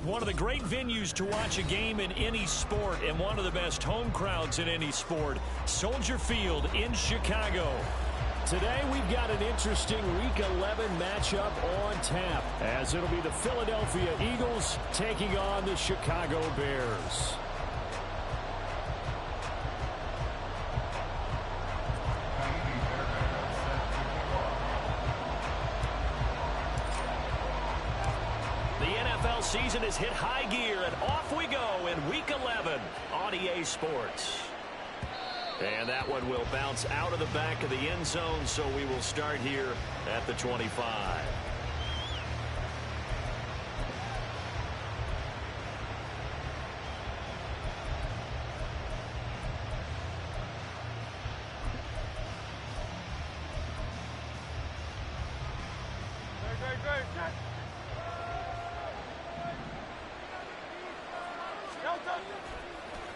One of the great venues to watch a game in any sport and one of the best home crowds in any sport. Soldier Field in Chicago. Today we've got an interesting Week 11 matchup on tap, as it'll be the Philadelphia Eagles taking on the Chicago Bears. The NFL season has hit high gear, and off we go in Week 11 on EA Sports. And that one will bounce out of the back of the end zone, so we will start here at the 25.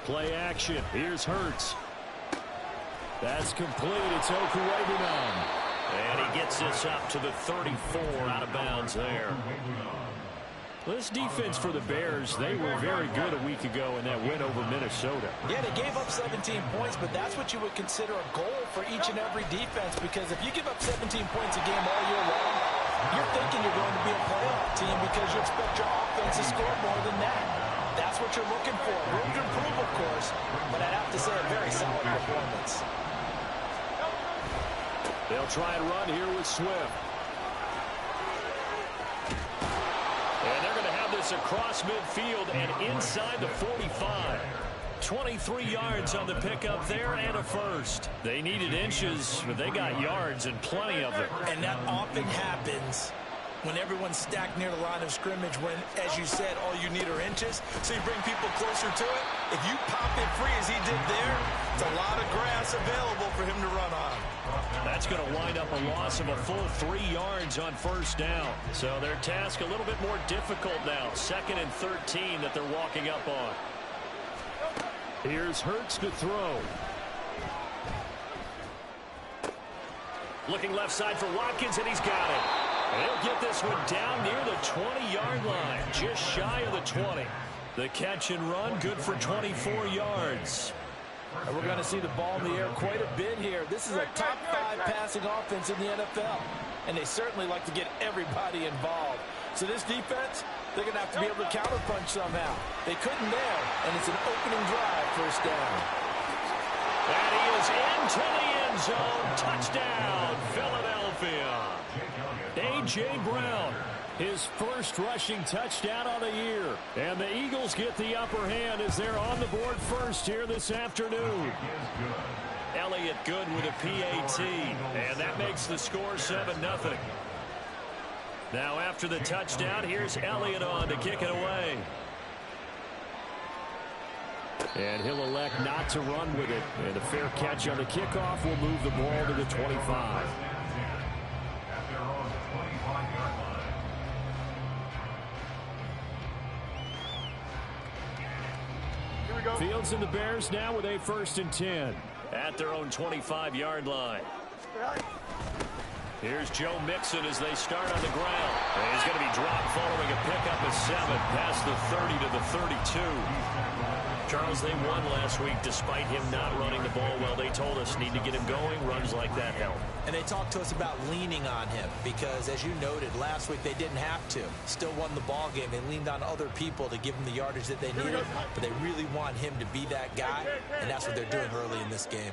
Play action. Here's Hurts. That's complete. It's Okurebunom. And he gets this up to the 34 out of bounds there. This defense for the Bears, they were very good a week ago in that win over Minnesota. Yeah, they gave up 17 points, but that's what you would consider a goal for each and every defense, because if you give up 17 points a game all year long, you're thinking you're going to be a playoff team because you expect your offense to score more than that. That's what you're looking for. Room to improve, of course, but I'd have to say a very solid performance. They'll try and run here with Swift. And they're going to have this across midfield and inside the 45. 23 yards on the pickup there and a first. They needed inches, but they got yards and plenty of them. And that often happens when everyone's stacked near the line of scrimmage, when, as you said, all you need are inches, so you bring people closer to it. If you pop it free as he did there, it's a lot of grass available for him to run on. That's going to wind up a loss of a full 3 yards on first down. So their task a little bit more difficult now. 2nd and 13 that they're walking up on. Here's Hurts to throw. Looking left side for Watkins, and he's got it. They'll get this one down near the 20-yard line, just shy of the 20. The catch and run, good for 24 yards. And we're going to see the ball in the air quite a bit here. This is a top 5 passing offense in the NFL, and they certainly like to get everybody involved. So this defense, they're going to have to be able to counterpunch somehow. They couldn't there, and it's an opening drive, first down. And he is into the end zone. Touchdown, Philadelphia. A.J. Brown, his first rushing touchdown on the year. And the Eagles get the upper hand as they're on the board first here this afternoon. Elliott good with a PAT, and that makes the score 7-0. Now after the touchdown, here's Elliott on to kick it away. And he'll elect not to run with it. And a fair catch on the kickoff will move the ball to the 25. Fields and the Bears now with a 1st and 10. At their own 25-yard line. Here's Joe Mixon as they start on the ground. And he's going to be dropped following a pickup of 7 past the 30 to the 32. Charles, they won last week despite him not running the ball well. They told us need to get him going. Runs like that help. And they talked to us about leaning on him because, as you noted, last week they didn't have to. Still won the ball game. They leaned on other people to give them the yardage that they needed, but they really want him to be that guy, and that's what they're doing early in this game.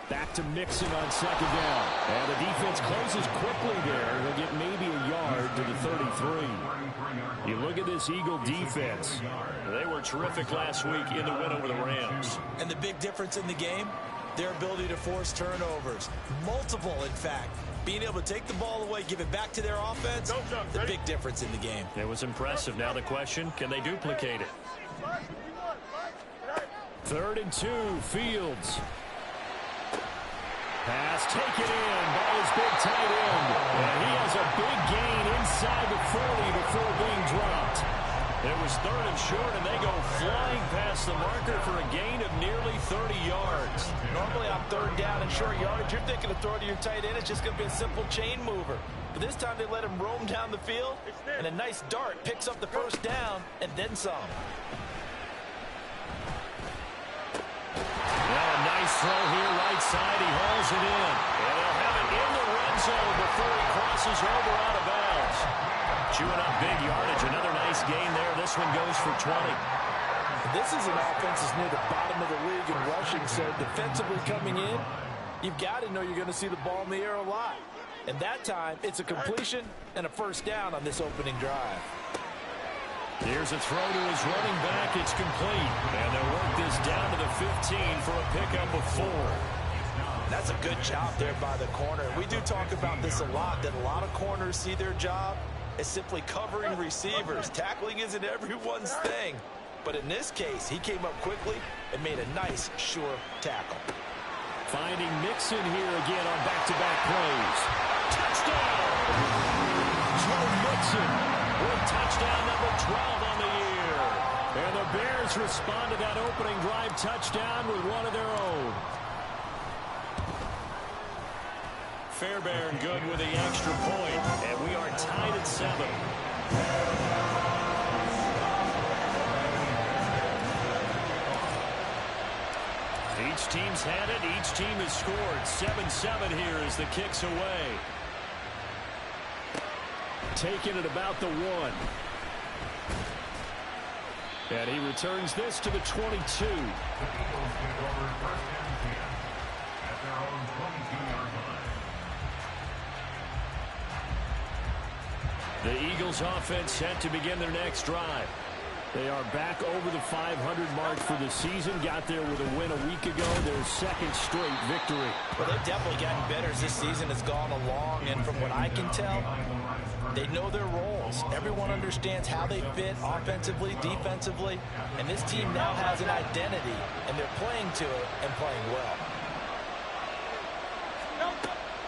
Back to Mixon on 2nd down. And the defense closes quickly there. They'll get maybe a yard to the 33. You look at this Eagle defense. They were terrific last week in the win over the Rams. And the big difference in the game, their ability to force turnovers. Multiple, in fact. Being able to take the ball away, give it back to their offense, the big difference in the game. It was impressive. Now the question, can they duplicate it? 3rd and 2, Fields. Pass taken in by his big tight end. And he has a big gain inside the 40 before being dropped. It was 3rd and short, and they go flying past the marker for a gain of nearly 30 yards. Normally on 3rd down and short yardage, you're thinking of throwing to your tight end. It's just going to be a simple chain mover. But this time they let him roam down the field, and a nice dart picks up the first down and then some. Now a nice throw here, right side. He hauls it in. And they'll have it in the red zone before he crosses over out of bounds. Chewing up big yardage. Another nice gain there. This one goes for 20. This is an offense that's near the bottom of the league in rushing, so defensively coming in, you've got to know you're going to see the ball in the air a lot. And that time, it's a completion and a first down on this opening drive. Here's a throw to his running back. It's complete. And they'll work this down to the 15 for a pickup of 4. That's a good job there by the corner. We do talk about this a lot, that a lot of corners see their job as simply covering receivers. Tackling isn't everyone's thing. But in this case, he came up quickly and made a nice, sure tackle. Finding Mixon here again on back-to-back plays. Touchdown! Joe Mixon with touchdown number 12 on the year. And the Bears respond to that opening drive touchdown with one of their own. Fairbairn good with the extra point, and we are tied at 7. Each team's had it. Each team has scored. 7-7 here as the kick's away. Taking it about the 1. And he returns this to the 22. The Eagles offense set to begin their next drive. They are back over the 500 mark for the season. Got there with a win a week ago. Their second straight victory. Well, they've definitely gotten better as this season has gone along. And from what I can tell, they know their roles. Everyone understands how they fit offensively, defensively. And this team now has an identity, and they're playing to it and playing well.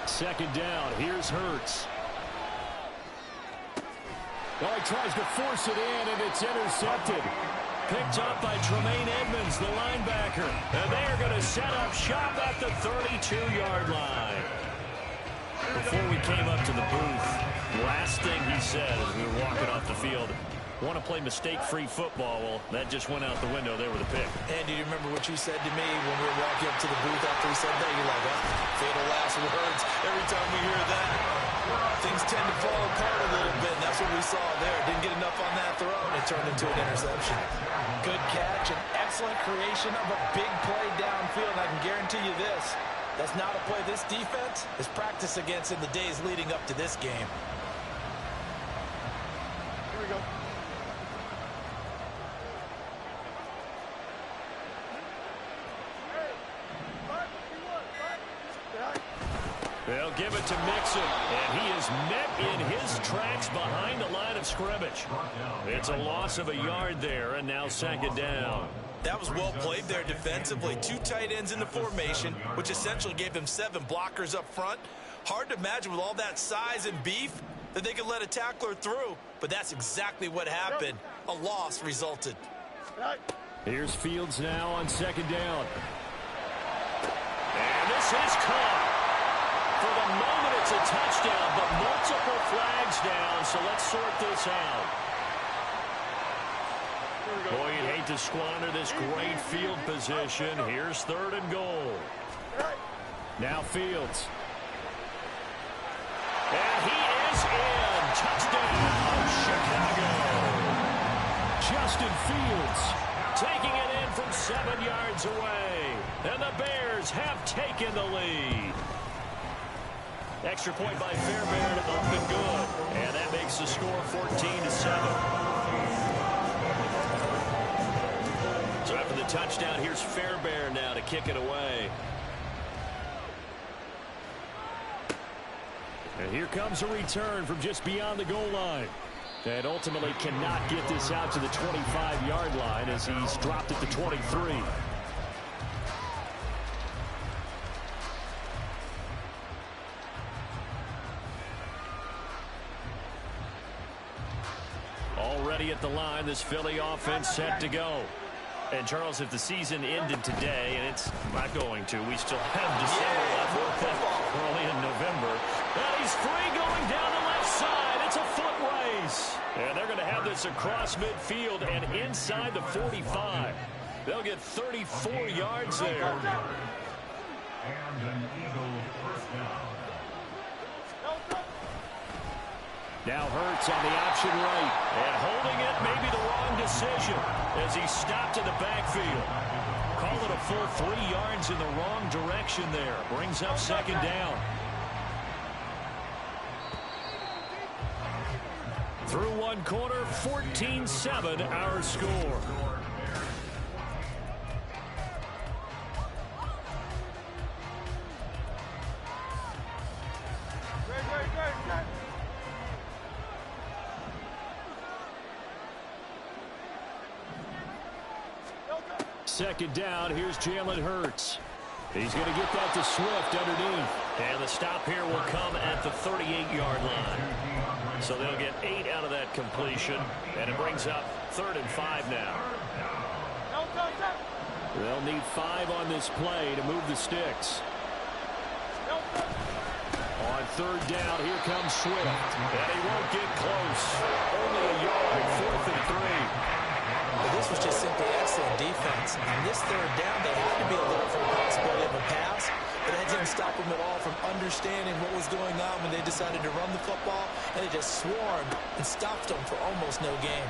Second down. Here's Hurts. Oh, he tries to force it in, and it's intercepted. Picked up by Tremaine Edmonds, the linebacker. And they are going to set up shop at the 32-yard line. Before we came up to the booth, last thing he said as we were walking off the field, want to play mistake-free football. Well, that just went out the window there with a pick. And do you remember what you said to me when we were walking up to the booth after he said that? You're like, oh, fatal last words. Every time we hear that, things tend to fall apart a little bit. And that's what we saw there. Didn't get enough on that throw, and it turned into an interception. Good catch, an excellent creation of a big play downfield. And I can guarantee you this, that's not a play this defense is practiced against in the days leading up to this game. Here we go. They'll give it to Mixon, and he is met in his tracks behind the line of scrimmage. It's a loss of a yard there, and now second down. That was well played there defensively. 2 tight ends in the formation, which essentially gave them 7 blockers up front. Hard to imagine with all that size and beef that they could let a tackler through, but that's exactly what happened. A loss resulted. Here's Fields now on second down. And this is caught. For the moment, it's a touchdown, but multiple flags down, so let's sort this out. Boy, you'd hate to squander this great field position. Here's 3rd and goal. Now Fields. And he is in. Touchdown, Chicago. Justin Fields taking it in from 7 yards away. And the Bears have taken the lead. Extra point by Fairbairn, up and good. And that makes the score 14-7. So after the touchdown, here's Fairbairn now to kick it away. And here comes a return from just beyond the goal line. And ultimately cannot get this out to the 25-yard line as he's dropped at the 23. Already at the line, this Philly offense set to go. And, Charles, if the season ended today, and it's not going to, we still have December left. We're early in November. And he's free going down the That's a foot race. And they're going to have this across midfield and inside the 45. They'll get 34 yards there. And an Eagle first down. Now Hurts on the option right. And holding it may be the wrong decision as he stopped in the backfield. Call it a full 3 yards in the wrong direction there. Brings up second down. Through one quarter, 14-7 our score. Second down, here's Jalen Hurts. He's going to get that to Swift underneath. And the stop here will come at the 38-yard line. So they'll get 8 out of that completion. And it brings up 3rd and 5 now. They'll need 5 on this play to move the sticks. On 3rd down, here comes Swift. And he won't get close. Only a yard, 4th and 3. But this was just simply excellent defense. On this 3rd down, they had to be alert for the possibility of a pass, but that didn't stop them at all from understanding what was going on when they decided to run the football, and they just swarmed and stopped them for almost no gain.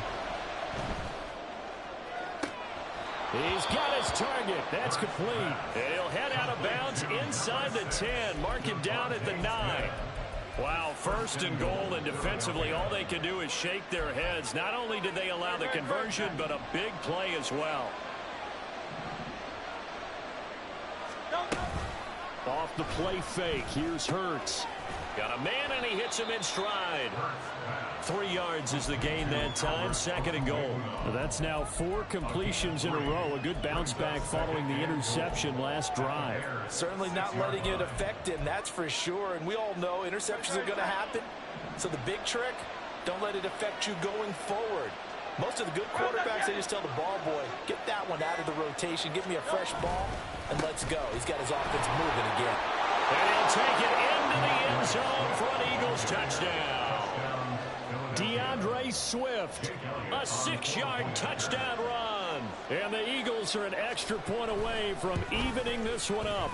He's got his target. That's complete. And he'll head out of bounds inside the 10. Mark him down at the 9. Wow, 1st and goal, and defensively all they can do is shake their heads. Not only did they allow the conversion, but a big play as well. Off the play fake, here's Hurts. Got a man, and he hits him in stride. 3 yards is the gain that time, 2nd and goal. That's now 4 completions in a row. A good bounce back following the interception last drive. Certainly not letting it affect him, that's for sure. And we all know interceptions are going to happen. So the big trick, don't let it affect you going forward. Most of the good quarterbacks, they just tell the ball boy, get that one out of the rotation, give me a fresh ball, and let's go. He's got his offense moving again. And he'll take it into the end zone for an Eagles touchdown. DeAndre Swift, a 6-yard touchdown run. And the Eagles are an extra point away from evening this one up.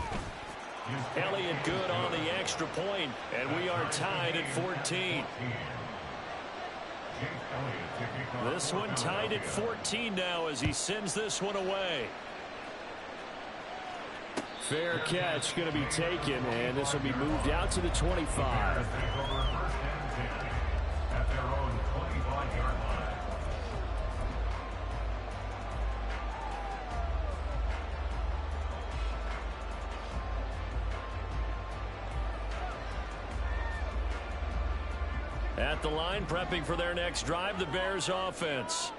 Elliott good on the extra point, and we are tied at 14. This one tied at 14 now as he sends this one away. Fair catch going to be taken, and this will be moved out to the 25. At the line, prepping for their next drive, the Bears offense.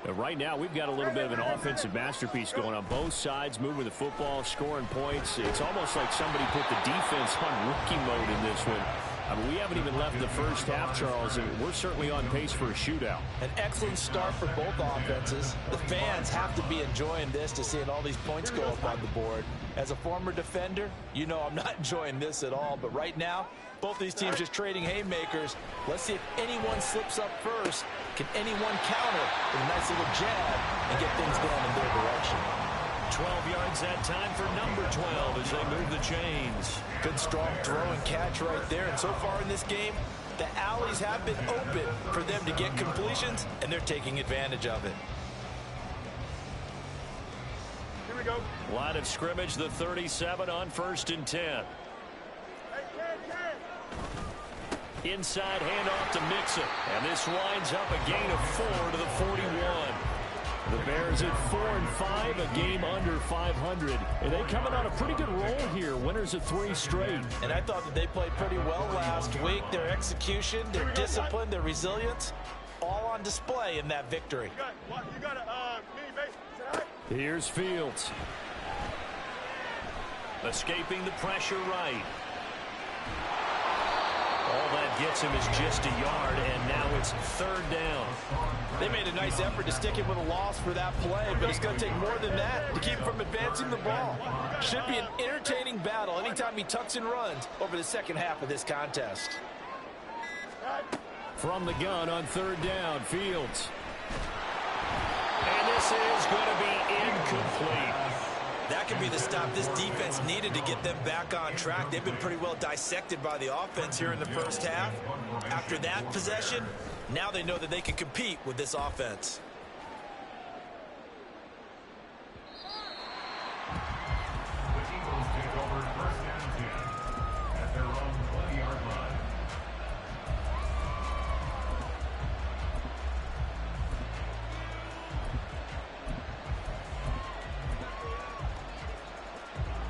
Right now, we've got a little bit of an offensive masterpiece going on both sides, moving the football, scoring points. It's almost like somebody put the defense on rookie mode in this one. I mean, we haven't even left the first half, Charles, and we're certainly on pace for a shootout. An excellent start for both offenses. The fans have to be enjoying this to seeing all these points go up on the board. As a former defender, you know I'm not enjoying this at all, but right now, both these teams just trading haymakers. Let's see if anyone slips up first. Can anyone counter with a nice little jab and get things going in their direction? 12 yards that time for number 12 as they move the chains. Good strong throw and catch right there. And so far in this game, the alleys have been open for them to get completions, and they're taking advantage of it. Here we go. Line of scrimmage, the 37 on 1st and 10. Inside handoff to Mixon. And this winds up a gain of 4 to the 41. The Bears at 4-5, a game under 500. And they coming on a pretty good roll here. Winners of 3 straight. And I thought that they played pretty well last week. Their execution, their discipline, their resilience, all on display in that victory. You got a mini base. Here's Fields. Escaping the pressure right. All that gets him is just a yard, and now it's 3rd down. They made a nice effort to stick him with a loss for that play, but it's going to take more than that to keep him from advancing the ball. Should be an entertaining battle anytime he tucks and runs over the second half of this contest. From the gun on third down, Fields. And this is going to be incomplete. That could be the stop this defense needed to get them back on track. They've been pretty well dissected by the offense here in the first half. After that possession, now they know that they can compete with this offense. The Eagles take over first and 10 at their own 20-yard line.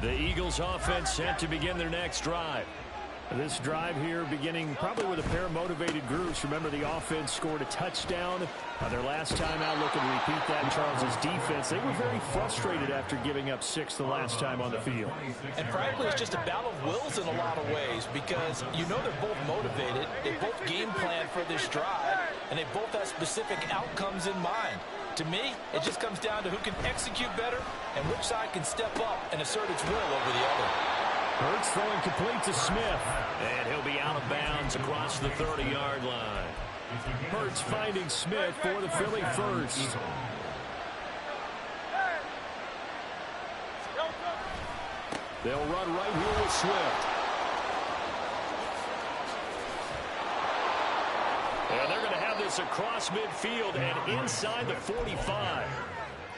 The Eagles offense set to begin their next drive. This drive here beginning probably with a pair of motivated groups. Remember, the offense scored a touchdown their last time out. Looking to repeat that in Charles's defense. They were very frustrated after giving up 6 the last time on the field. And frankly, it's just a battle of wills in a lot of ways because you know they're both motivated. They both game plan for this drive, and they both have specific outcomes in mind. To me, it just comes down to who can execute better and which side can step up and assert its will over the other. Hurts throwing complete to Smith. And he'll be out of bounds across the 30-yard line. Hurts finding Smith for the Philly first. They'll run right here with Swift. And they're going to have this across midfield and inside the 45.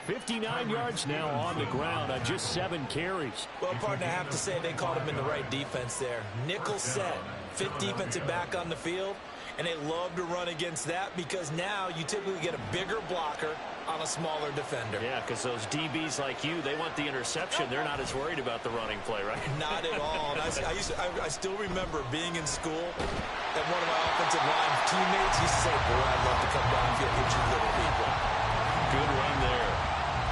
59 yards now on the ground on just 7 carries. Well, partner, I have to say they called him in the right defense there. Nickel set, 5th defensive back on the field, and they love to run against that because now you typically get a bigger blocker on a smaller defender. Yeah, because those DBs like you, they want the interception. They're not as worried about the running play, right? Not at all. And I still remember being in school, and one of my offensive line teammates used to say, boy, I'd love to come downfield and hit you little people. Good run there.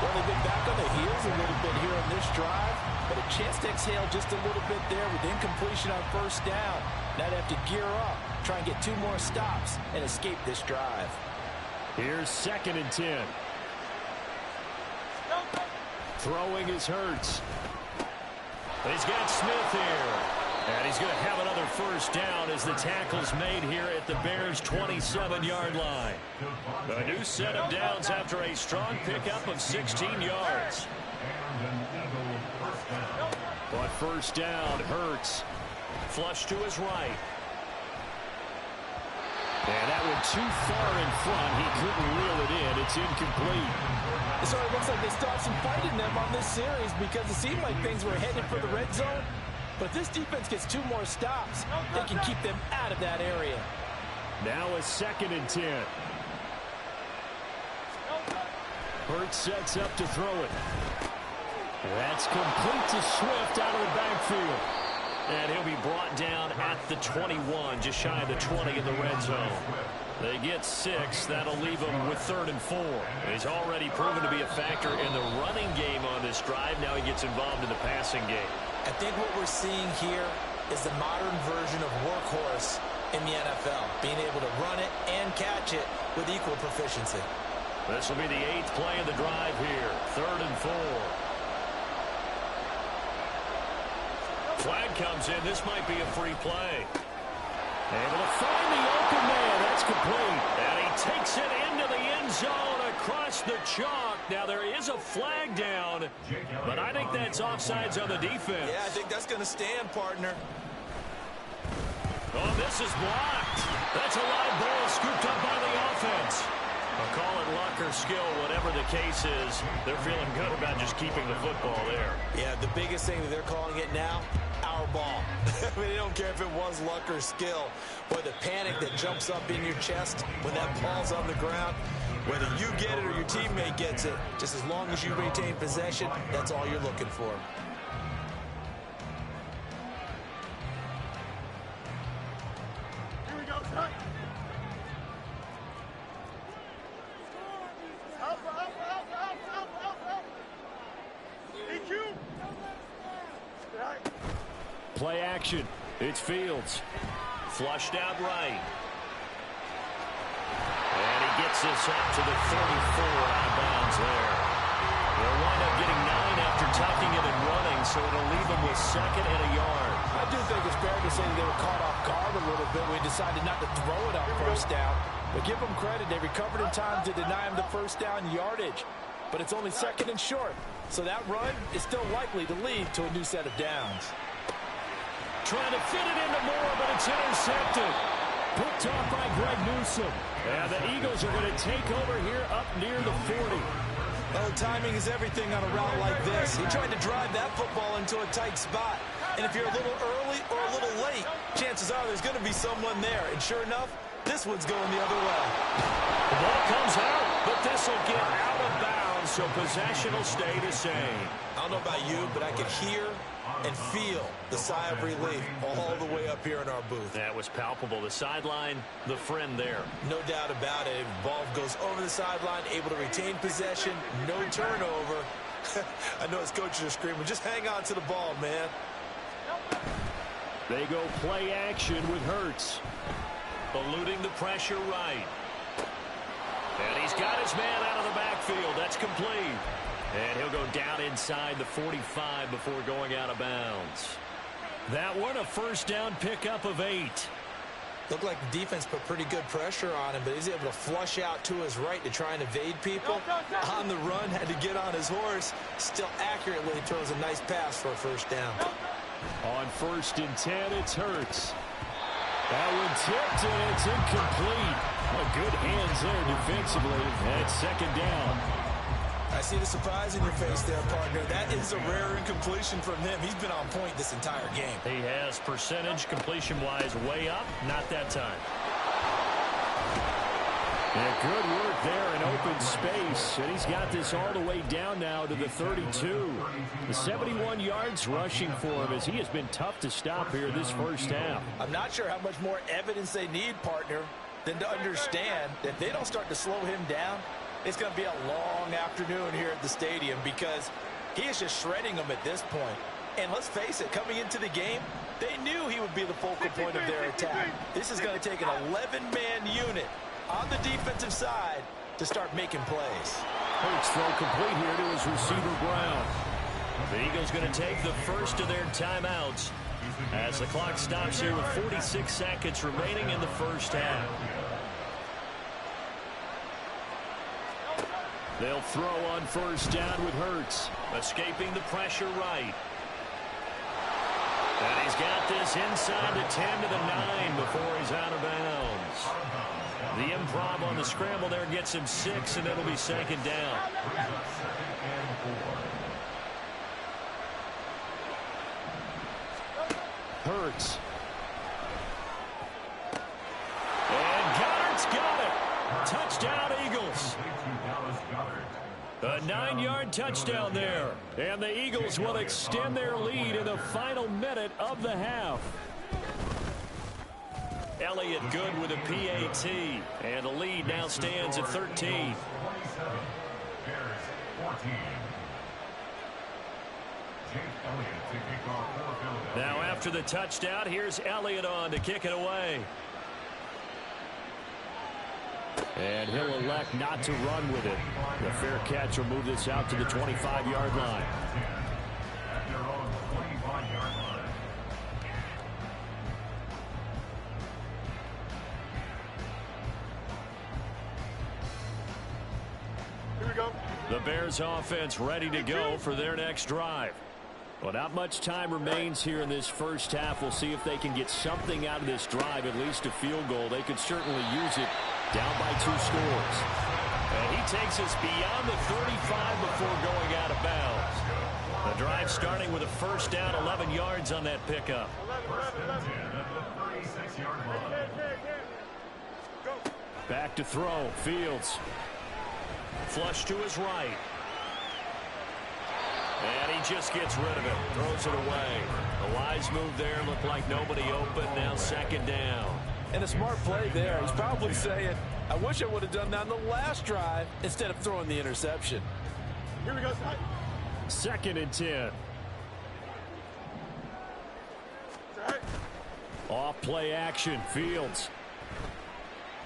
Well, they've been back on the heels a little bit here on this drive, but a chance to exhale just a little bit there with incompletion on first down. Now they have to gear up, try and get 2 more stops, and escape this drive. Here's 2nd and 10. Throwing is Hurts. He's got Smith here. And he's going to have another first down as the tackle's made here at the Bears' 27-yard line. A new set of downs after a strong pickup of 16 yards. But first down, Hurts. Flush to his right. And that went too far in front. He couldn't reel it in. It's incomplete. So it looks like they still have some fight in them on this series because it seemed like things were headed for the red zone. But if this defense gets 2 more stops, they can keep them out of that area. Now a 2nd and 10. Hurts sets up to throw it. That's complete to Swift out of the backfield. And he'll be brought down at the 21, just shy of the 20 in the red zone. They get 6. That'll leave him with 3rd and 4. He's already proven to be a factor in the running game on this drive. Now he gets involved in the passing game. I think what we're seeing here is the modern version of workhorse in the NFL, being able to run it and catch it with equal proficiency. This will be the 8th play of the drive here. 3rd and 4. Flag comes in. This might be a free play. Able to find the open man. That's complete. And he takes it into the end zone across the chalk. Now there is a flag down, but I think that's offsides on the defense. Yeah, I think that's going to stand, partner. Oh, this is blocked. That's a live ball scooped up by the offense. I'll call it luck or skill, whatever the case is. They're feeling good about just keeping the football there. Yeah, the biggest thing that they're calling it now, our ball. I mean, they don't care if it was luck or skill. Boy, the panic that jumps up in your chest when that ball's on the ground, whether you get it or your teammate gets it, just as long as you retain possession, that's all you're looking for. Here we go, son. Up. EQ. Play action. It's Fields. Flushed out right. And he gets this up to the 34 out of bounds there. They'll wind up getting 9 after tucking it and running, so it'll leave him with 2nd and a yard. I do think it's fair to say that they were caught off guard a little bit when we decided not to throw it on first down. But give them credit. They recovered in time to deny him the first down yardage. But it's only second and short. So that run is still likely to lead to a new set of downs. Trying to fit it into Moore, but it's intercepted. Picked off by Greg Newsome. And the Eagles are going to take over here up near the 40. Well, timing is everything on a route like this. He tried to drive that football into a tight spot. And if you're a little early or a little late, chances are there's going to be someone there. And sure enough, this one's going the other way. The ball comes out, but this will get out of bounds, so possession will stay the same. I don't know about you, but I could hear and feel the sigh of relief all the way up here in our booth. That was palpable. The sideline, the friend there. No doubt about it. Ball goes over the sideline, able to retain possession, no turnover. I know his coaches are screaming, just hang on to the ball, man. They go play action with Hurts. Eluding the pressure right. And he's got his man out of the backfield. That's complete. And he'll go down inside the 45 before going out of bounds. That one a first down pickup of 8. Looked like the defense put pretty good pressure on him, but he's able to flush out to his right to try and evade people. On the run, had to get on his horse. Still accurately throws a nice pass for a first down. On 1st and 10, it's Hurts. That one tipped, and it's incomplete. Well, good hands there defensively. And it's 2nd down. I see the surprise in your face there, partner. That is a rare incompletion from him. He's been on point this entire game. He has percentage completion-wise way up. Not that time. Yeah, good work there in open space. And he's got this all the way down now to the 32. The 71 yards rushing for him as he has been tough to stop here this first half. I'm not sure how much more evidence they need, partner, than to understand that if they don't start to slow him down, it's going to be a long afternoon here at the stadium because he is just shredding them at this point. And let's face it, coming into the game, they knew he would be the focal point of their attack. This is going to take an 11-man unit on the defensive side to start making plays. Hurts throw complete here to his receiver Brown. The Eagles going to take the first of their timeouts as the clock stops here with 46 seconds remaining in the first half. They'll throw on 1st down with Hurts. Escaping the pressure right. And he's got this inside the 10 to the 9 before he's out of bounds. The improv on the scramble there gets him 6, and it'll be 2nd down. Hurts. And Goddard's got it. Touchdown, Eagles. A 9-yard touchdown there. And the Eagles will extend their lead in the final minute of the half. Elliott good with a PAT. And the lead now stands at 13. Now after the touchdown, here's Elliott on to kick it away. And he'll elect not to run with it. The fair catch will move this out to the 25-yard line. Here we go. The Bears offense ready to go for their next drive. Well, not much time remains here in this first half. We'll see if they can get something out of this drive, at least a field goal. They could certainly use it down by 2 scores. And he takes us beyond the 35 before going out of bounds. The drive starting with a first down, 11 yards on that pickup. Back to throw. Fields. Flush to his right. And he just gets rid of it. Throws it away. A wise move there. Looked like nobody open. Now 2nd down. And a smart play there. He's probably saying, I wish I would have done that in the last drive instead of throwing the interception. Here we go. 2nd and 10. Off play action. Fields.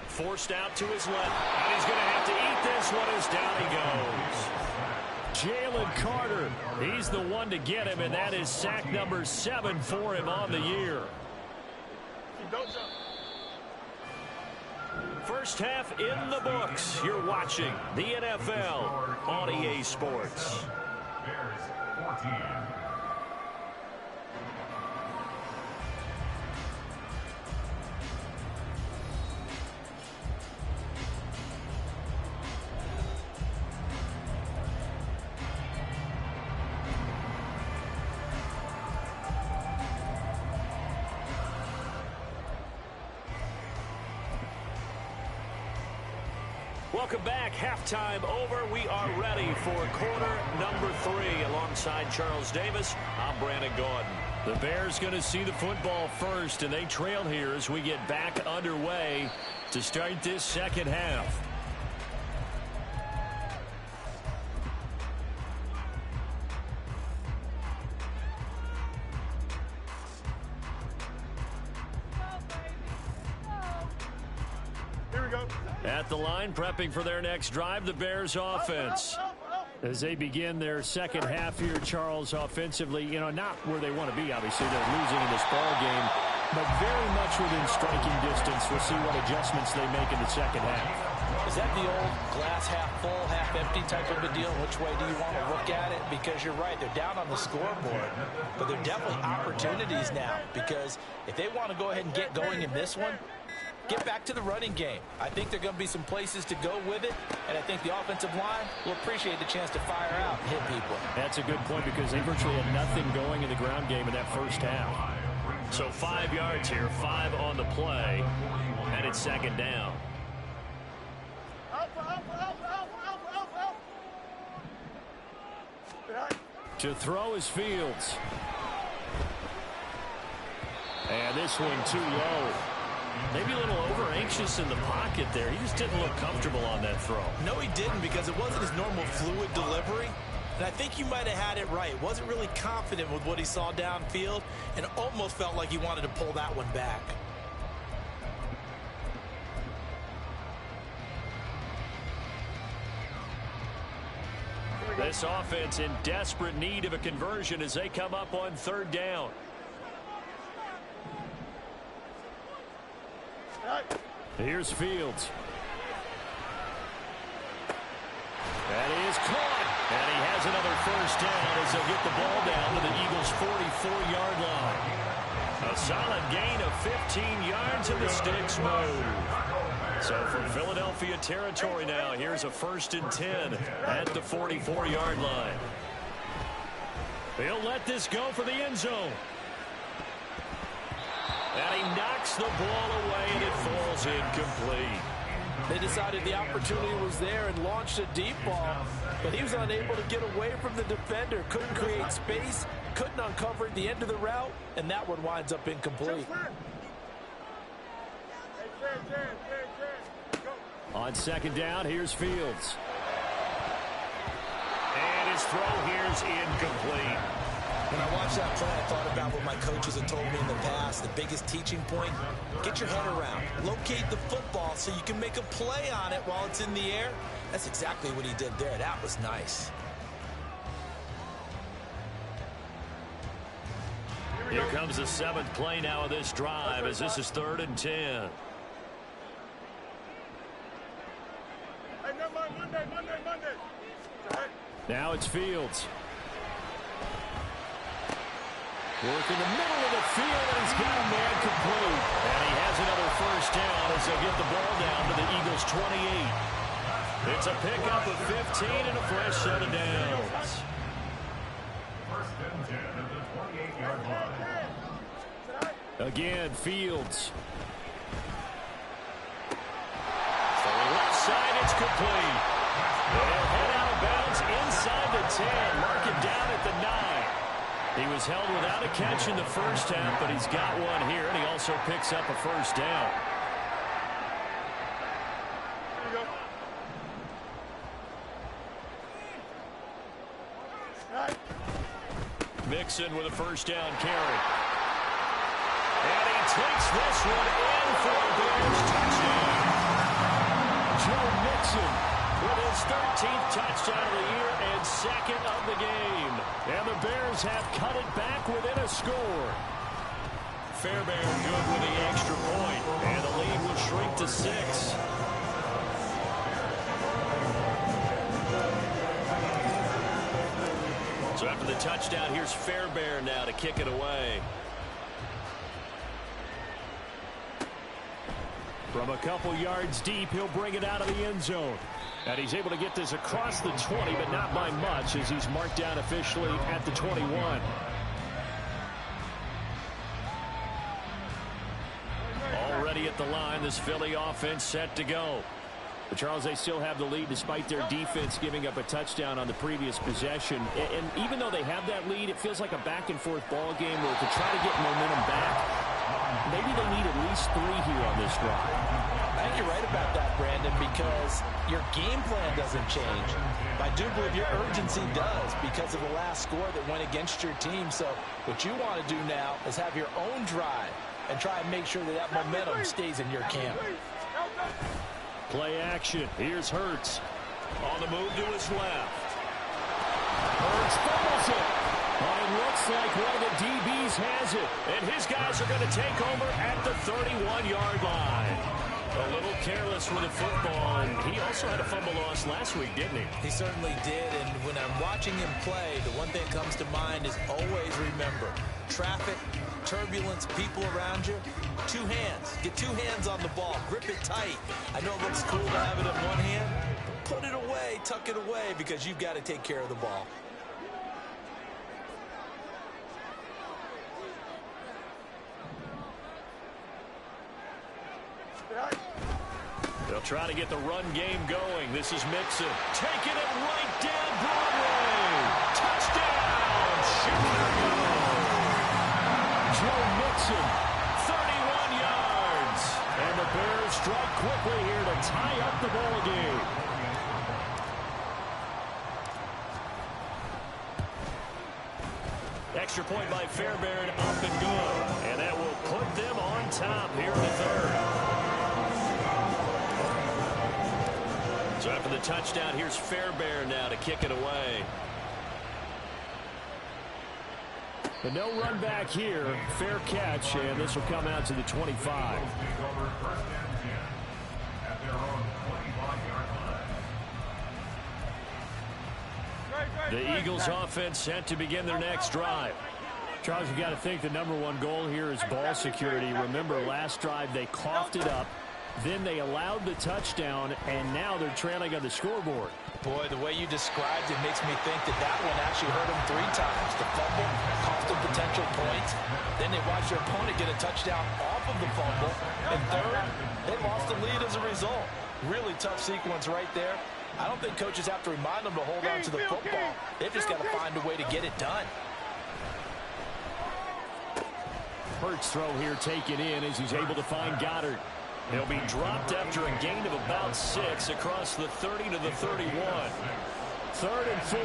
Forced out to his left. And he's going to have to eat this one as down he goes. Jalen Carter. He's the one to get him, and that is sack number 7 for him on the year. First half in the books. You're watching the NFL on EA Sports. Bears 14. Welcome back. Halftime over. We are ready for quarter number 3. Alongside Charles Davis, I'm Brandon Gordon. The Bears going to see the football first, and they trail here as we get back underway to start this second half. At the line, prepping for their next drive, the Bears offense. As they begin their second half here, Charles, offensively, not where they want to be, obviously. They're losing in this ball game, but very much within striking distance. We'll see what adjustments they make in the second half. Is that the old glass half full, half empty type of a deal? Which way do you want to look at it? Because you're right, they're down on the scoreboard, but they're definitely opportunities now, because if they want to go ahead and get going in this one, get back to the running game. I think there are going to be some places to go with it, and I think the offensive line will appreciate the chance to fire out and hit people. That's a good point, because they virtually had nothing going in the ground game in that first half. So 5 yards here, 5 on the play, and it's second down. To throw is Fields. And this one too low. Maybe a little over-anxious in the pocket there. He just didn't look comfortable on that throw. No, he didn't, because it wasn't his normal fluid delivery. And I think you might have had it right. Wasn't really confident with what he saw downfield, and almost felt like he wanted to pull that one back. This offense in desperate need of a conversion as they come up on third down. Here's Fields. That is caught. And he has another first down as they'll get the ball down to the Eagles' 44-yard line. A solid gain of 15 yards and the sticks move. So from Philadelphia territory now, here's a 1st and 10 at the 44-yard line. They'll let this go for the end zone. And he knocks the ball away, and it falls incomplete. They decided the opportunity was there and launched a deep ball, but he was unable to get away from the defender. Couldn't create space, couldn't uncover the end of the route, and that one winds up incomplete. On second down, here's Fields. And his throw here's incomplete. When I watched that play, I thought about what my coaches have told me in the past. The biggest teaching point, get your head around. Locate the football so you can make a play on it while it's in the air. That's exactly what he did there. That was nice. Here comes the 7th play now of this drive as this is 3rd and 10. Now it's Fields. Work in the middle of the field, and he's got a man complete. And he has another first down as they get the ball down to the Eagles' 28. It's a pickup of 15 and a fresh set of downs. 1st and 10 at the 28-yard line. Again, Fields. For the left side, it's complete. They'll head out of bounds inside the 10. Mark it down at the 9. He was held without a catch in the first half, but he's got one here, and he also picks up a first down. Mixon with a first down carry. And he takes this one in for a Bears touchdown. Joe Mixon with his 13th touchdown of the year and second of the game. And the Bears have cut it back within a score. Fairbairn good with the extra point, and the lead will shrink to 6. So after the touchdown, here's Fairbairn now to kick it away. From a couple yards deep, he'll bring it out of the end zone. And he's able to get this across the 20, but not by much, as he's marked down officially at the 21. Already at the line, this Philly offense set to go. But Charles, they still have the lead despite their defense giving up a touchdown on the previous possession. And even though they have that lead, it feels like a back-and-forth ball game where to try to get momentum back, maybe they need at least 3 here on this drive. I think you're right about that, Brandon, because your game plan doesn't change. But I do believe your urgency does because of the last score that went against your team. So what you want to do now is have your own drive and try and make sure that that momentum stays in your camp. Play action. Here's Hurts. On the move to his left. Hurts fumbles it. It looks like one of the DBs has it. And his guys are going to take over at the 31-yard line. A little careless with the football, and he also had a fumble loss last week, didn't he? He certainly did, and when I'm watching him play, the one thing that comes to mind is always remember, traffic, turbulence, people around you, 2 hands. Get 2 hands on the ball. Grip it tight. I know it looks cool to have it in one hand. Put it away, tuck it away, because you've got to take care of the ball. They'll try to get the run game going. This is Mixon. Taking it right down Broadway. Touchdown, Chicago. Joe Mixon, 31 yards. And the Bears strike quickly here to tie up the ball game. Extra point by Fairbairn, up and good. And that will put them on top here in the third. So after the touchdown, here's Fairbairn now to kick it away. But no run back here. Fair catch, and this will come out to the 25. The Eagles offense set to begin their next drive. Charles, you got to think the #1 goal here is ball security. Remember, last drive they coughed it up. Then they allowed the touchdown, and now they're trailing on the scoreboard. Boy, the way you described it makes me think that that one actually hurt them 3 times. The fumble cost them potential points. Then they watched their opponent get a touchdown off of the fumble. And third, they lost the lead as a result. Really tough sequence right there. I don't think coaches have to remind them to hold on to the football. They've just got to find a way to get it done. Hurts throw here taken in as he's able to find Goddard. He'll be dropped after a gain of about 6 across the 30 to the 31. 3rd and 4.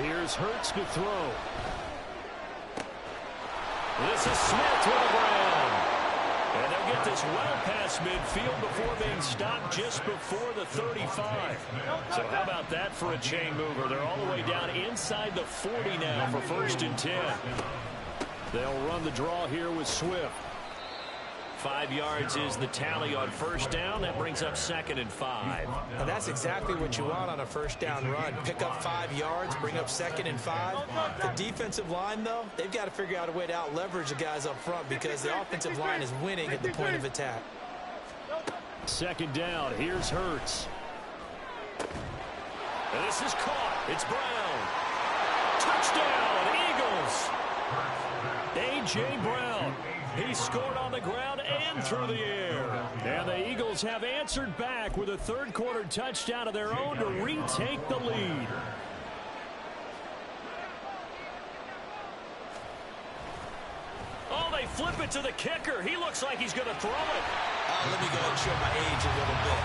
Here's Hurts to throw. This is Smith to the ground. And they'll get this well past midfield before being stopped just before the 35. So how about that for a chain mover? They're all the way down inside the 40 now for 1st and 10. They'll run the draw here with Swift. 5 yards is the tally on 1st down. That brings up 2nd and 5. And that's exactly what you want on a 1st down run. Pick up 5 yards, bring up 2nd and 5. The defensive line, though, they've got to figure out a way to out-leverage the guys up front because the offensive line is winning at the point of attack. 2nd down. Here's Hurts. And this is caught. It's Brown. Touchdown, Eagles. A.J. Brown. He scored on the ground and through the air. And the Eagles have answered back with a 3rd quarter touchdown of their own to retake the lead. Oh, they flip it to the kicker. He looks like he's going to throw it. Let me go ahead and show my age a little bit.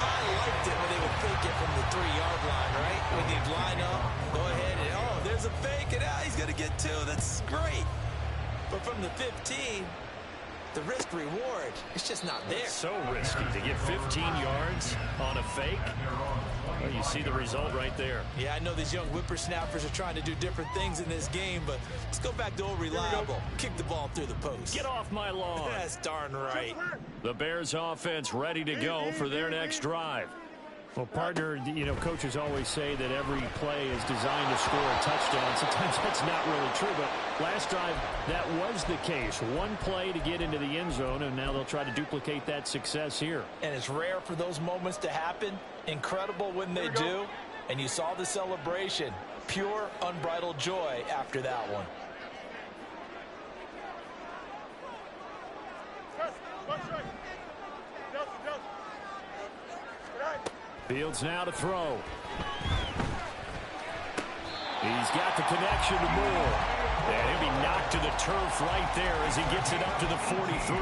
I liked it when they would fake it from the 3-yard line, right? When you'd line up, go ahead and, oh, there's a fake, and he's going to get 2. That's great. But from the 15, the risk reward, it's just not there. It's so risky to get 15 yards on a fake. Well, you see the result right there. Yeah, I know these young whippersnappers are trying to do different things in this game, but let's go back to old reliable. Kick the ball through the post. Get off my lawn. That's darn right. The Bears offense ready to go for their next drive. Well, partner, you know, coaches always say that every play is designed to score a touchdown. Sometimes that's not really true, but last drive, that was the case. One play to get into the end zone, and now they'll try to duplicate that success here. And it's rare for those moments to happen. Incredible when they do. And you saw the celebration. Pure, unbridled joy after that one. Fields now to throw. He's got the connection to Moore. And he'll be knocked to the turf right there as he gets it up to the 43.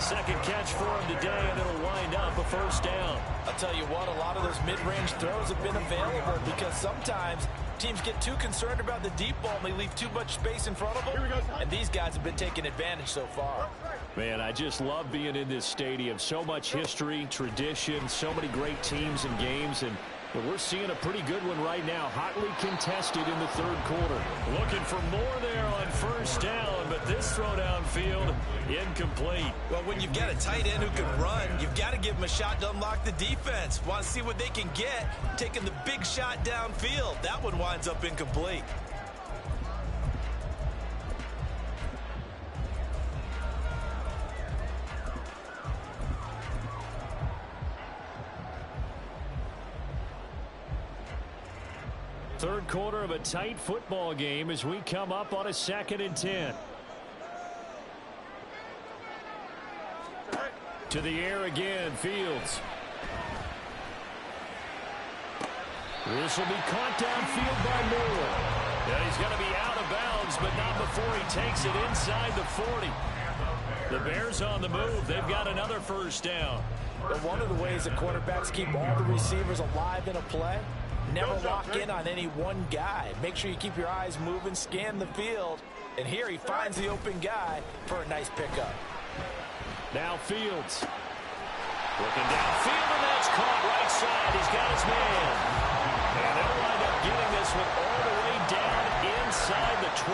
Second catch for him today, and it'll wind up a first down. I'll tell you what, a lot of those mid-range throws have been available because sometimes teams get too concerned about the deep ball and they leave too much space in front of them. And these guys have been taking advantage so far. Man, I just love being in this stadium. So much history, tradition, so many great teams and games, and we're seeing a pretty good one right now, hotly contested in the third quarter. Looking for more there on first down, but this throw downfield, incomplete. Well, when you've got a tight end who can run, you've got to give him a shot to unlock the defense. Want to see what they can get, taking the big shot downfield. That one winds up incomplete. Third quarter of a tight football game as we come up on a 2nd and 10. To the air again, Fields. This will be caught downfield by Moore. Yeah, he's going to be out of bounds, but not before he takes it inside the 40. The Bears on the move. They've got another first down. But one of the ways that quarterbacks keep all the receivers alive in a play, never lock in on any one guy. Make sure you keep your eyes moving, scan the field. And here he finds the open guy for a nice pickup. Now Fields. Looking downfield, and that's caught right side. He's got his man. And they'll wind up getting this one all the way down inside the 20.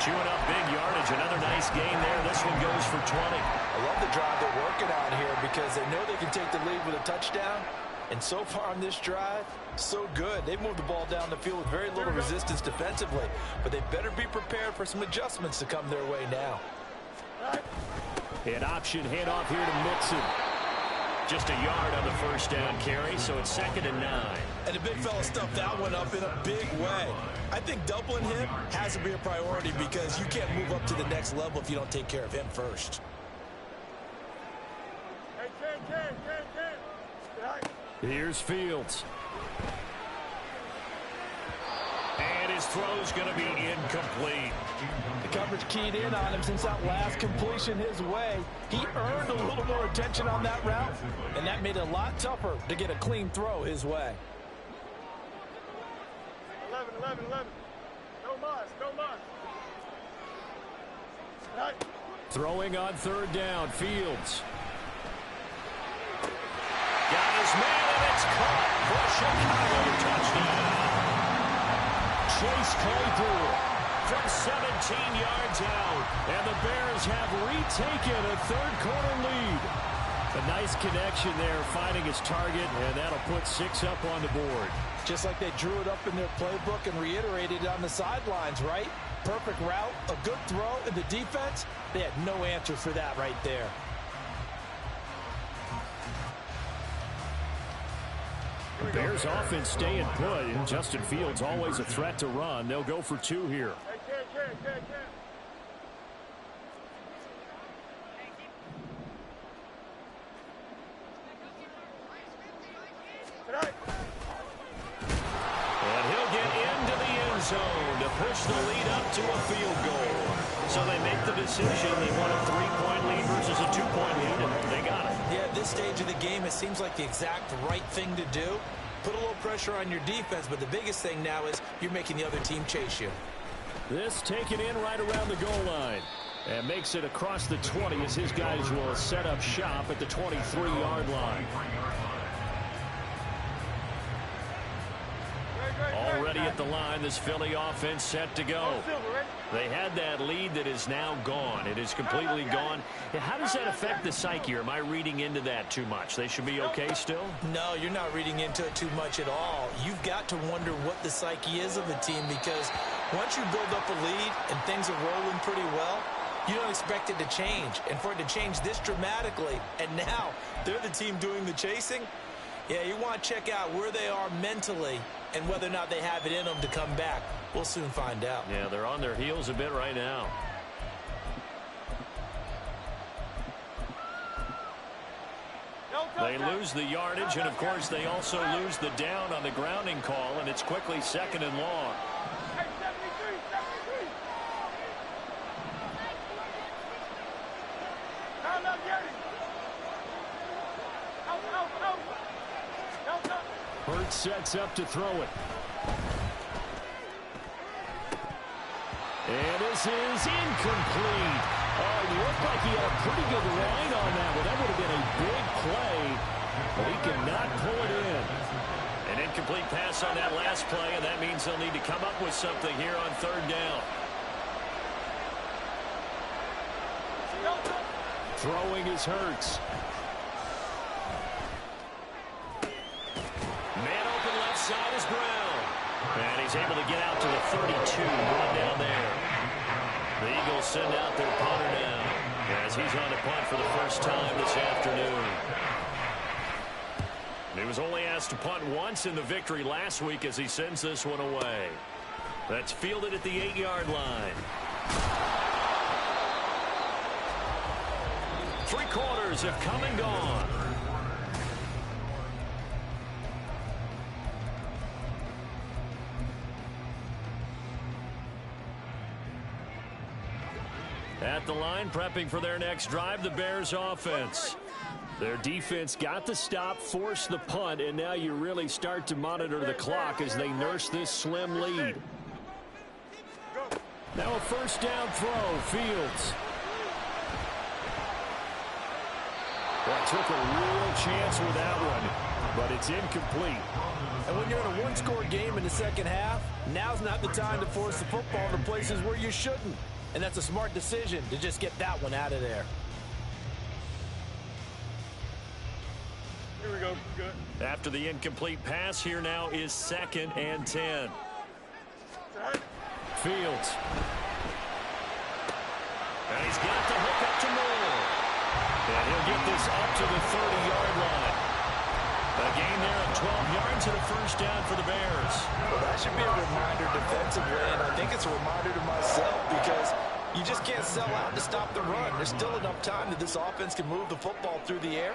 Chewing up big yardage. Another nice gain there. This one goes for 20. I love the drive they're working on here because they know they can take the lead with a touchdown. And so far on this drive, so good. They've moved the ball down the field with very little resistance defensively. But they better be prepared for some adjustments to come their way now. An option handoff here to Mixon. Just a yard on the first down carry, so it's 2nd and 9. And the big fella stuffed that one up in a big way. I think doubling him has to be a priority because you can't move up to the next level if you don't take care of him first. Here's Fields. And his throw's going to be incomplete. The coverage keyed in on him since that last completion his way. He earned a little more attention on that route, and that made it a lot tougher to get a clean throw his way. 11. No mas. Throwing on third down, Fields. Got his man, and it's caught for Chicago touchdown. Chase Claypool from 17 yards out, and the Bears have retaken a third quarter lead. A nice connection there, finding his target, and that'll put 6 up on the board. Just like they drew it up in their playbook and reiterated it on the sidelines, right? Perfect route, a good throw, and the defense, they had no answer for that right there. The Bears offense staying put, and Justin Fields always a threat to run. They'll go for 2 here. And he'll get into the end zone to push the lead up to a field goal. So they make the decision. They want a 3-point lead versus a 2-point lead, and they got it. Yeah, at this stage of the game, it seems like the exact right thing to do. Put a little pressure on your defense, but the biggest thing now is you're making the other team chase you. This taken in right around the goal line. And makes it across the 20 as his guys will set up shop at the 23-yard line. Already at the line, this Philly offense set to go. They had that lead that is now gone. It is completely gone. How does that affect the psyche? Or am I reading into that too much? They should be okay still? No, you're not reading into it too much at all. You've got to wonder what the psyche is of the team, because once you build up a lead and things are rolling pretty well, you don't expect it to change. And for it to change this dramatically, and now they're the team doing the chasing, yeah, you want to check out where they are mentally and whether or not they have it in them to come back. We'll soon find out. Yeah, they're on their heels a bit right now. They lose the yardage, and of course they also lose the down on the grounding call, and it's quickly 2nd and long. Hurts sets up to throw it. And this is incomplete. Oh, it looked like he had a pretty good line on that one. That would have been a big play, but he cannot pull it in. An incomplete pass on that last play, and that means they'll need to come up with something here on 3rd down. Throwing is Hurts. Man open left side is Brown. And he's able to get out to the 32, run down there. The Eagles send out their punter now as he's on the punt for the first time this afternoon. He was only asked to punt once in the victory last week as he sends this one away. That's fielded at the 8-yard line. 3 quarters have come and gone. At the line, prepping for their next drive, the Bears offense. Their defense got the stop, forced the punt, and now you really start to monitor the clock as they nurse this slim lead. Now a 1st down throw, Fields. Well, took a real chance with that one, but it's incomplete. And when you're in a 1-score game in the 2nd half, now's not the time to force the football to places where you shouldn't. And that's a smart decision to just get that one out of there. Here we go. Good. After the incomplete pass, here now is 2nd and 10. Fields. And he's got the hook up to Moore. And he'll get this up to the 30-yard line. A gain there of 12 yards and a 1st down for the Bears. Well, that should be a reminder defensively, and I think it's a reminder to myself, because you just can't sell out to stop the run. There's still enough time that this offense can move the football through the air,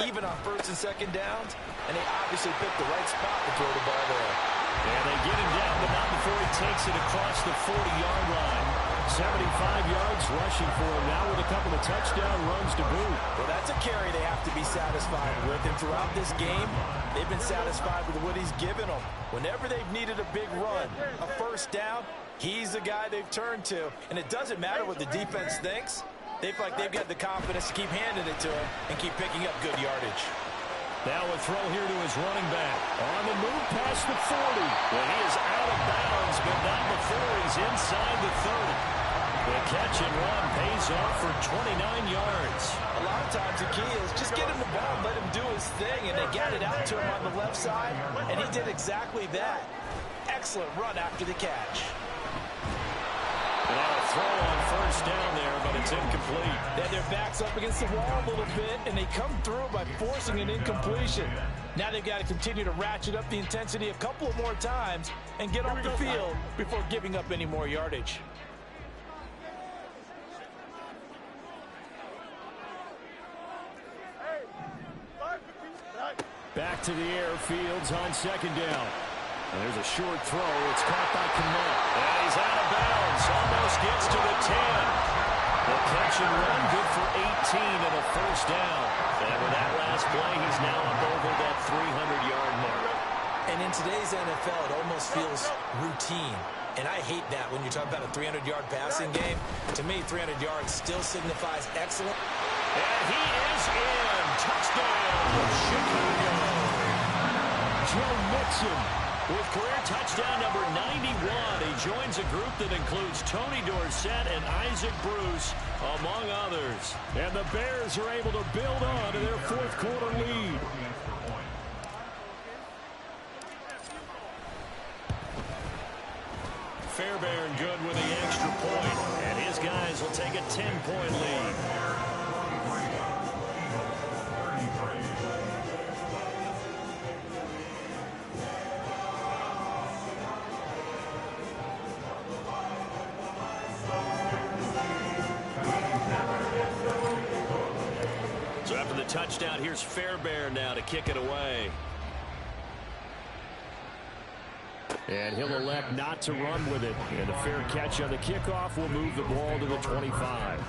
even on 1st and 2nd downs, and they obviously picked the right spot to throw the ball there. And they get him down, but not before he takes it across the 40-yard line. 75 yards rushing for him now with a couple of touchdown runs to boot. Well, that's a carry they have to be satisfied with, and throughout this game, they've been satisfied with what he's given them. Whenever they've needed a big run, a 1st down, he's the guy they've turned to. And it doesn't matter what the defense thinks. They feel like they've got the confidence to keep handing it to him and keep picking up good yardage. Now a throw here to his running back. On the move past the 40. Well, he is out of bounds, but not before he's inside the 30. The catch and run pays off for 29 yards. A lot of times the key is just get him the ball and let him do his thing, and they got it out to him on the left side, and he did exactly that. Excellent run after the catch. And now a throw on 1st down there, but it's incomplete. Then their back's up against the wall a little bit, and they come through by forcing an incompletion. Now they've got to continue to ratchet up the intensity a couple of more times and get off the field before giving up any more yardage. Back to the air, Fields on 2nd down. And there's a short throw. It's caught by Kmet. And he's out of bounds. Almost gets to the 10. The catch and run good for 18 and a 1st down. And with that last play, he's now up over that 300-yard mark. And in today's NFL, it almost feels routine. And I hate that when you talk about a 300-yard passing game. To me, 300 yards still signifies excellent. And he is in. Touchdown, Chicago. Joe Mixon with career touchdown number 91. He joins a group that includes Tony Dorsett and Isaac Bruce, among others. And the Bears are able to build on to their fourth quarter lead. Fairbairn good with the extra point, and his guys will take a 10-point lead. So after the touchdown, here's Fairbairn now to kick it away. And he'll elect not to run with it. And a fair catch on the kickoff will move the ball to the 25.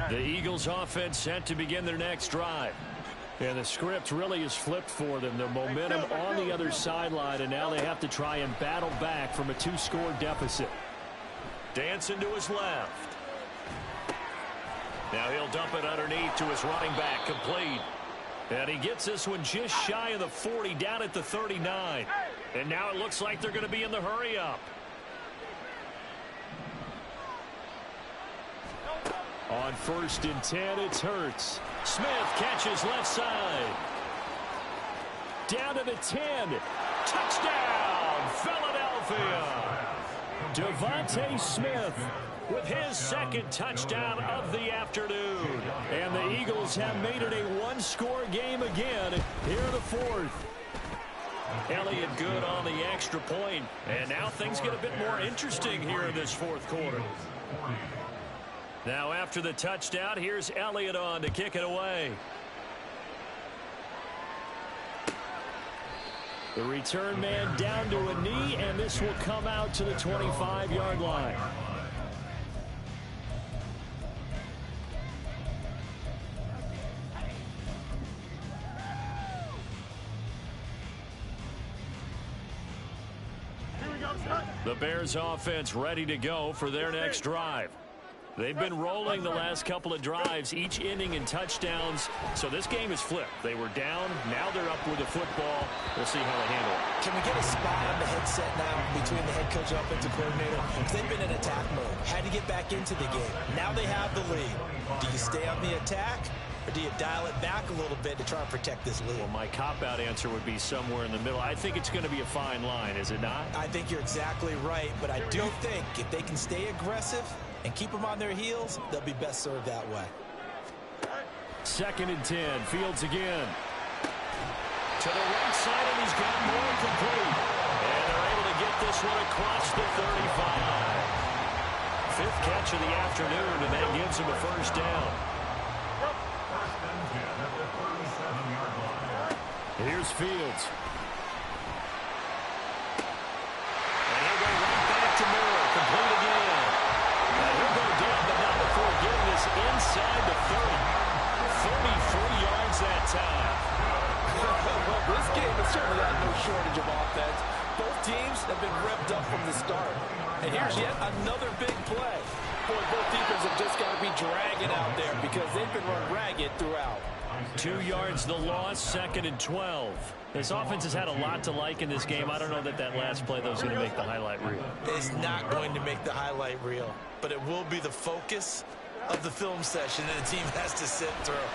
The Eagles offense set to begin their next drive. And the script really is flipped for them. The momentum on the other sideline, and now they have to try and battle back from a 2-score deficit. Dancing to his left. Now he'll dump it underneath to his running back, complete. And he gets this one just shy of the 40, down at the 39. And now it looks like they're going to be in the hurry-up. On 1st and 10, it's Hurts. Smith catches left side. Down to the 10. Touchdown, Philadelphia. Devontae Smith with his second touchdown of the afternoon. And the Eagles have made it a 1-score game again here in the fourth. Elliott good on the extra point. And now things get a bit more interesting here in this fourth quarter. Now after the touchdown, here's Elliott on to kick it away. The return man down to a knee, and this will come out to the 25-yard line. The Bears offense ready to go for their next drive. They've been rolling the last couple of drives, each inning in touchdowns. So this game is flipped. They were down. Now they're up with the football. We'll see how they handle it. Can we get a spy on the headset now between the head coach and offensive coordinator? Because they've been in attack mode. Had to get back into the game. Now they have the lead. Do you stay on the attack? Or do you dial it back a little bit to try and protect this lead? Well, my cop-out answer would be somewhere in the middle. I think it's going to be a fine line, is it not? I think you're exactly right, but I do think if they can stay aggressive and keep them on their heels, they'll be best served that way. 2nd and 10, Fields again. To the right side, and he's got more complete. And they're able to get this one across the 35. 5th catch of the afternoon, and that gives him a first down. Here's Fields. And he'll go right back to Moore. Complete again. And he'll go down, but not before getting this inside the 30. 33 yards that time. Well, this game has certainly had no shortage of offense. Both teams have been revved up from the start. And here's yet another big play. Boy, both defenses have just got to be dragging out there because they've been run ragged throughout. 2 yards the loss, 2nd and 12. This offense has had a lot to like in this game. I don't know that last play, though, is going to make the highlight reel. It's not going to make the highlight reel, but it will be the focus of the film session that the team has to sit through.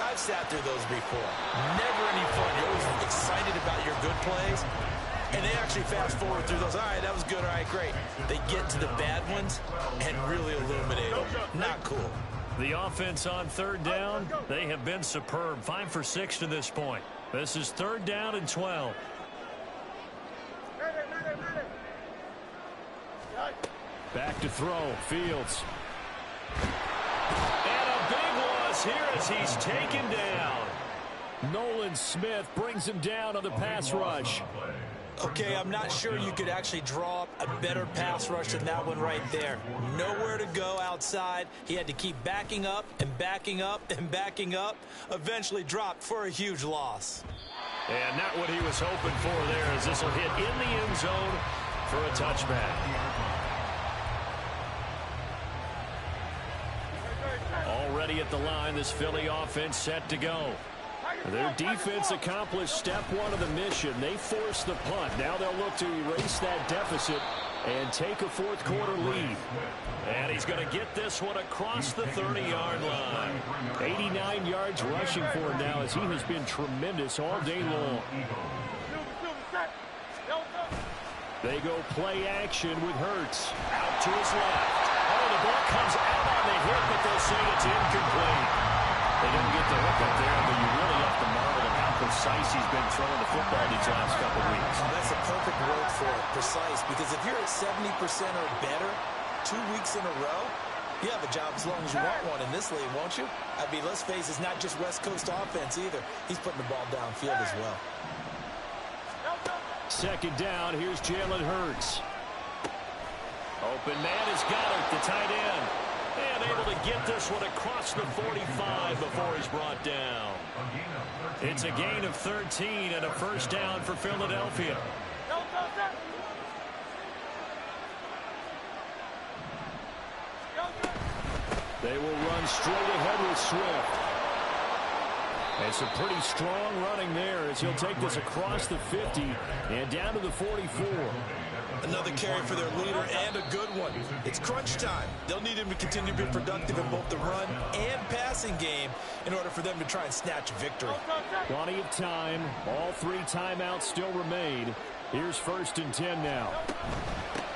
I've sat through those before. Never any fun. You're always excited about your good plays, and they actually fast forward through those. All right, that was good. All right, great. They get to the bad ones and really illuminate them. Not cool. The offense on 3rd down, they have been superb. 5 for 6 to this point. This is 3rd down and 12. Back to throw, Fields. And a big loss here as he's taken down. Nolan Smith brings him down on the pass rush. Okay, I'm not sure you could actually draw up a better pass rush than that one right there. Nowhere to go outside. He had to keep backing up and backing up and backing up. Eventually dropped for a huge loss. And not what he was hoping for there, as this will hit in the end zone for a touchback. Already at the line, this Philly offense set to go. Their defense accomplished step one of the mission. They forced the punt. Now they'll look to erase that deficit and take a fourth quarter lead. And he's going to get this one across the 30-yard line. 89 yards rushing for him now, as he has been tremendous all day long. They go play action with Hurts. Out to his left. Oh, the ball comes out on the hit, but they'll say it's incomplete. They don't get the hook up there, but you really have to marvel at how precise he's been throwing the football these last couple of weeks. Oh, that's a perfect word for it, precise, because if you're at 70% or better 2 weeks in a row, you have a job as long as you want one in this league, won't you? I mean, let's face it, it's not just West Coast offense either. He's putting the ball downfield as well. Second down, here's Jalen Hurts. Open man has got it, the tight end. And able to get this one across the 45 before he's brought down. It's a gain of 13 and a first down for Philadelphia. They will run straight ahead with Swift. And some pretty strong running there, as he'll take this across the 50 and down to the 44. Another carry for their leader, and a good one. It's crunch time. They'll need him to continue to be productive in both the run and passing game in order for them to try and snatch a victory. Plenty of time. All three timeouts still remain. Here's 1st and 10 now.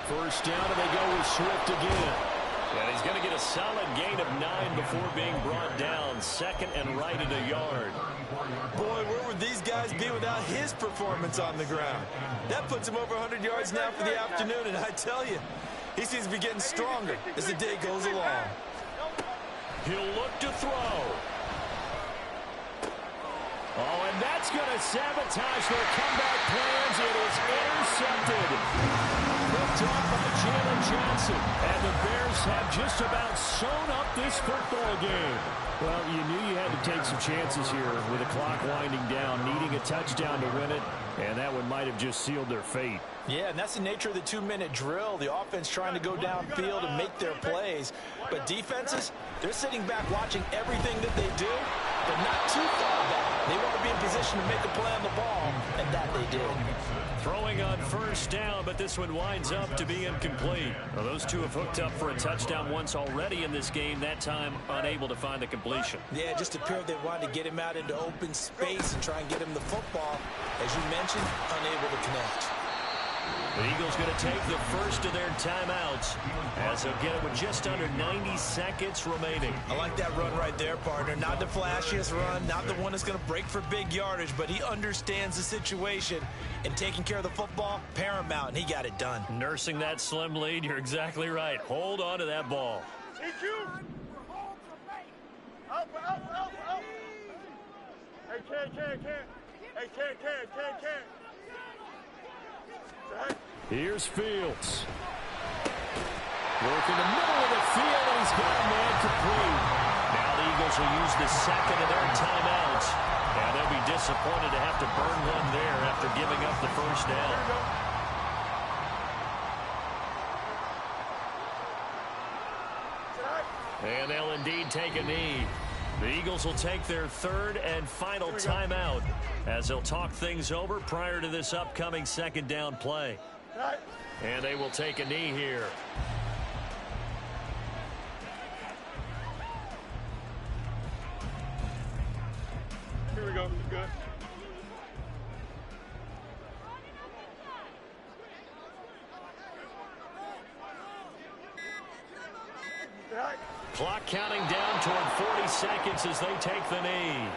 First down, and they go with Swift again. And he's going to get a solid gain of 9 before being brought down. Second and right at a yard. Boy, where would these guys be without his performance on the ground? That puts him over 100 yards now for the afternoon, and I tell you, he seems to be getting stronger as the day goes along. He'll look to throw. Oh, and that's going to sabotage their comeback plans. It is intercepted. Picked off by Jalen Johnson. And the Bears have just about sewn up this football game. Well, you knew you had to take some chances here with the clock winding down, needing a touchdown to win it, and that one might have just sealed their fate. Yeah, and that's the nature of the 2-minute drill. The offense trying to go downfield and make their plays. But defenses, they're sitting back watching everything that they do, but not too far back. They want to be in position to make a play on the ball, and that they did. Throwing on first down, but this one winds up to be incomplete. Well, those two have hooked up for a touchdown once already in this game, that time unable to find the completion. Yeah, it just appeared they wanted to get him out into open space and try and get him the football. As you mentioned, unable to connect. The Eagles going to take the first of their timeouts as they'll get it with just under 90 seconds remaining. I like that run right there, partner. Not the flashiest run, not the one that's going to break for big yardage, but he understands the situation, and taking care of the football, paramount, and he got it done. Nursing that slim lead, you're exactly right. Hold on to that ball. Here's Fields. Working the middle of the field, and he's got a man complete. Now the Eagles will use the second of their timeouts. And they'll be disappointed to have to burn one there after giving up the first down. And they'll indeed take a knee. The Eagles will take their third and final timeout as they'll talk things over prior to this upcoming second down play. And they will take a knee here. Here we go. Good. Clock counting down toward 40 seconds as they take the knee.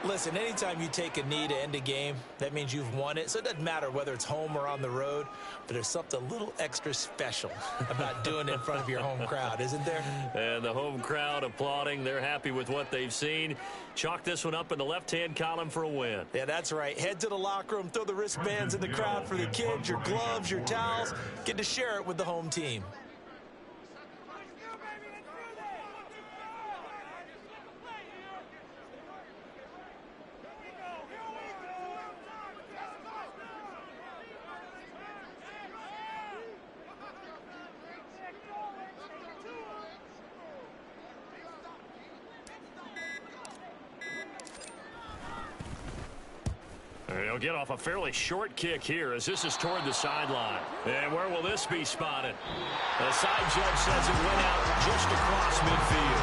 Listen, anytime you take a knee to end a game, that means you've won it. So it doesn't matter whether it's home or on the road, but there's something a little extra special about doing it in front of your home crowd, isn't there? And the home crowd applauding. They're happy with what they've seen. Chalk this one up in the left-hand column for a win. Yeah, that's right. Head to the locker room, throw the wristbands in the crowd for the kids, your gloves, your towels. Get to share it with the home team. They'll get off a fairly short kick here as this is toward the sideline. And where will this be spotted? The side judge says it went out just across midfield.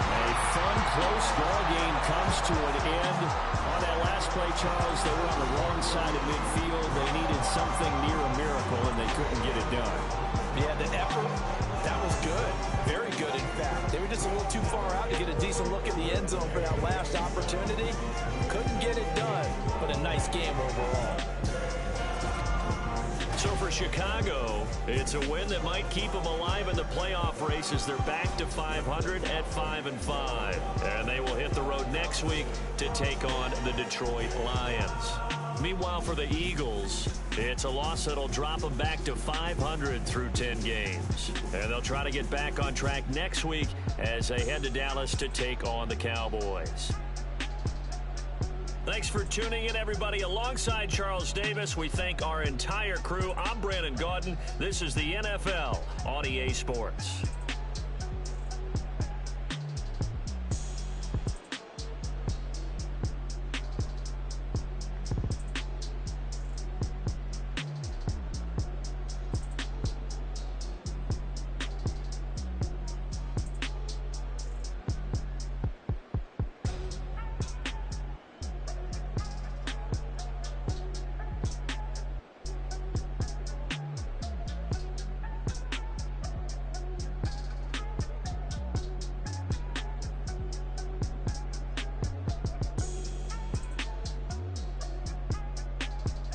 A fun, close ball game comes to an end. On that last play, Charles, they were on the wrong side of midfield. They needed something near a miracle, and they couldn't get it done. Yeah, the effort, that was good. Very good, in fact. They were just a little too far out to get a decent look in the end zone for that last opportunity. Couldn't get it done, but a nice game overall. So for Chicago, it's a win that might keep them alive in the playoff race as they're back to 500 at 5-5. And they will hit the road next week to take on the Detroit Lions. Meanwhile, for the Eagles, it's a loss that'll drop them back to 500 through 10 games. And they'll try to get back on track next week as they head to Dallas to take on the Cowboys. Thanks for tuning in, everybody. Alongside Charles Davis, we thank our entire crew. I'm Brandon Gaudin. This is the NFL on EA Sports.